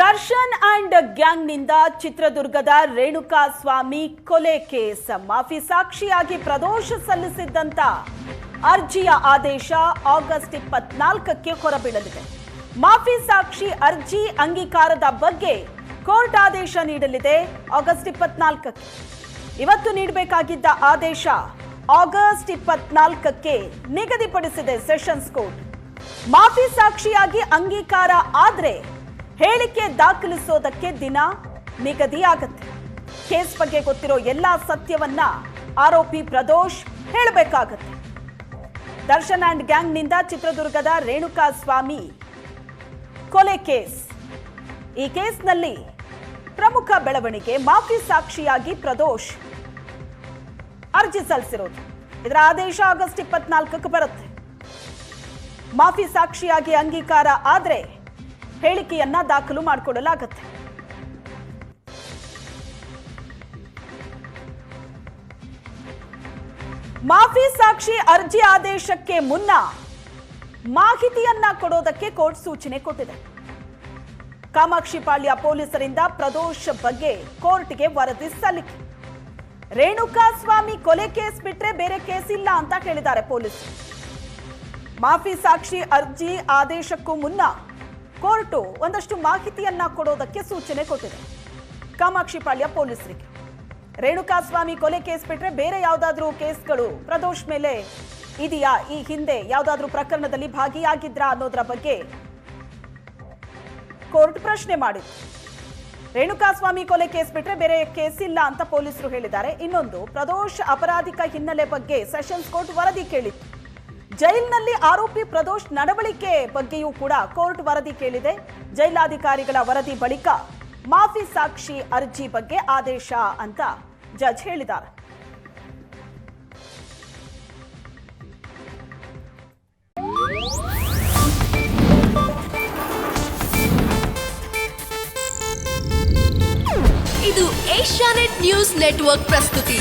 Darshan and ಗ್ಯಾಂಗ್ನಿಂದ ಚಿತ್ರದುರ್ಗದ ರೇಣುಕಾ ಸ್ವಾಮಿ ಕೊಲೆ case ಮಾಫಿ ಸಾಕ್ಷಿಯಾಗಿ ಪ್ರದೋಷ ಸಲ್ಲಿಸಿದ್ದಂತ ಅರ್ಜಿಯ ಆದೇಶ ಆಗಸ್ಟ್ 24ಕ್ಕೆ ಹೊರಬೀಳಲಿದೆ. ಮಾಫಿ ಸಾಕ್ಷಿ ಅರ್ಜಿ ಅಂಗೀಕಾರದ ಬಗ್ಗೆ ಕೋರ್ಟ್ ಆದೇಶ ನೀಡಲಿದೆ ಆಗಸ್ಟ್ 24ಕ್ಕೆ. ಇವತ್ತು ನೀಡಬೇಕಾಗಿದ್ದ ಆದೇಶ ಆಗಸ್ಟ್ 24ಕ್ಕೆ ನಿಗದಿಪಡಿಸಿದೆ ಸೆಷನ್ಸ್ ಕೋರ್ಟ್. ಮಾಫಿ ಸಾಕ್ಷಿಯಾಗಿ ಅಂಗೀಕಾರ ಆದ್ರೆ ಹೇಳಿಕೆ ದಾಖಲಿಸೋದಕ್ಕೆ ದಿನ ನಿಗದಿಯಾಗುತ್ತೆ. ಕೇಸ್ ಬಗ್ಗೆ ಗೊತ್ತಿರೋ ಎಲ್ಲಾ ಸತ್ಯವನ್ನ ಆರೋಪಿ ಪ್ರದೋಷ್ ಹೇಳಬೇಕಾಗತ್ತೆ. ದರ್ಶನ್ ಅಂಡ್ ಗ್ಯಾಂಗ್ನಿಂದ ಚಿತ್ರದುರ್ಗದ ರೇಣುಕಾ ಸ್ವಾಮಿ ಕೊಲೆ ಕೇಸ್. ಈ ಕೇಸ್ನಲ್ಲಿ ಪ್ರಮುಖ ಬೆಳವಣಿಗೆ ಮಾಫಿ ಸಾಕ್ಷಿಯಾಗಿ ಪ್ರದೋಷ್ ಅರ್ಜಿ ಸಲ್ಲಿಸಿರೋದು. ಇದರ ಆದೇಶ ಆಗಸ್ಟ್ 24ಕ್ಕೆ ಬರುತ್ತೆ. ಮಾಫಿ ಸಾಕ್ಷಿಯಾಗಿ ಅಂಗೀಕಾರ ಆದ್ರೆ ಹೇಳಿಕೆಯನ್ನ ದಾಖಲು ಮಾಡಿಕೊಳ್ಳಲಾಗುತ್ತೆ. ಮಾಫಿ ಸಾಕ್ಷಿ ಅರ್ಜಿ ಆದೇಶಕ್ಕೆ ಮುನ್ನ ಮಾಹಿತಿಯನ್ನ ಕೊಡೋದಕ್ಕೆ ಕೋರ್ಟ್ ಸೂಚನೆ ಕೊಟ್ಟಿದೆ. ಕಾಮಾಕ್ಷಿಪಾಳ್ಯ ಪೊಲೀಸರಿಂದ ಪ್ರದೋಷ್ ಬಗ್ಗೆ ಕೋರ್ಟ್ಗೆ ವರದಿ ಸಲ್ಲಿಕೆ. ರೇಣುಕಾ ಸ್ವಾಮಿ ಕೊಲೆ ಕೇಸ್ ಬಿಟ್ರೆ ಬೇರೆ ಕೇಸ್ ಇಲ್ಲ ಅಂತ ಹೇಳಿದ್ದಾರೆ ಪೊಲೀಸರು. ಮಾಫಿ ಸಾಕ್ಷಿ ಅರ್ಜಿ ಆದೇಶಕ್ಕೂ ಮುನ್ನ ಕೋರ್ಟು ಒಂದಷ್ಟು ಮಾಹಿತಿಯನ್ನ ಕೊಡೋದಕ್ಕೆ ಸೂಚನೆ ಕೊಟ್ಟಿದೆ ಕಾಮಾಕ್ಷಿಪಾಳ್ಯ ಪೊಲೀಸರಿಗೆ. ರೇಣುಕಾ ಸ್ವಾಮಿ ಕೊಲೆ ಕೇಸ್ ಬಿಟ್ರೆ ಬೇರೆ ಯಾವುದಾದ್ರೂ ಕೇಸ್ಗಳು ಪ್ರದೋಷ್ ಮೇಲೆ ಇದೆಯಾ, ಈ ಹಿಂದೆ ಯಾವುದಾದ್ರೂ ಪ್ರಕರಣದಲ್ಲಿ ಭಾಗಿಯಾಗಿದ್ರಾ ಅನ್ನೋದರ ಬಗ್ಗೆ ಕೋರ್ಟ್ ಪ್ರಶ್ನೆ ಮಾಡಿದೆ. ರೇಣುಕಾ ಸ್ವಾಮಿ ಕೊಲೆ ಕೇಸ್ ಬಿಟ್ರೆ ಬೇರೆ ಕೇಸ್ ಇಲ್ಲ ಅಂತ ಪೊಲೀಸರು ಹೇಳಿದ್ದಾರೆ. ಇನ್ನೊಂದು, ಪ್ರದೋಷ್ ಅಪರಾಧಿಕ ಹಿನ್ನೆಲೆ ಬಗ್ಗೆ ಸೆಷನ್ಸ್ ಕೋರ್ಟ್ ವರದಿ ಕೇಳಿತ್ತು. ಜೈಲಿನಲ್ಲಿ ಆರೋಪಿ ಪ್ರದೋಷ್ ನಡವಳಿಕೆ ಬಗ್ಗೆಯೂ ಕೂಡ ಕೋರ್ಟ್ ವರದಿ ಕೇಳಿದೆ. ಜೈಲಾಧಿಕಾರಿಗಳ ವರದಿ ಬಳಿಕ ಮಾಫಿ ಸಾಕ್ಷಿ ಅರ್ಜಿ ಬಗ್ಗೆ ಆದೇಶ ಅಂತ ಜಡ್ಜ್ ಹೇಳಿದ್ದಾರೆ. ಇದು ಏಷ್ಯಾನೆಟ್ ನ್ಯೂಸ್ ನೆಟ್ವರ್ಕ್ ಪ್ರಸ್ತುತಿ.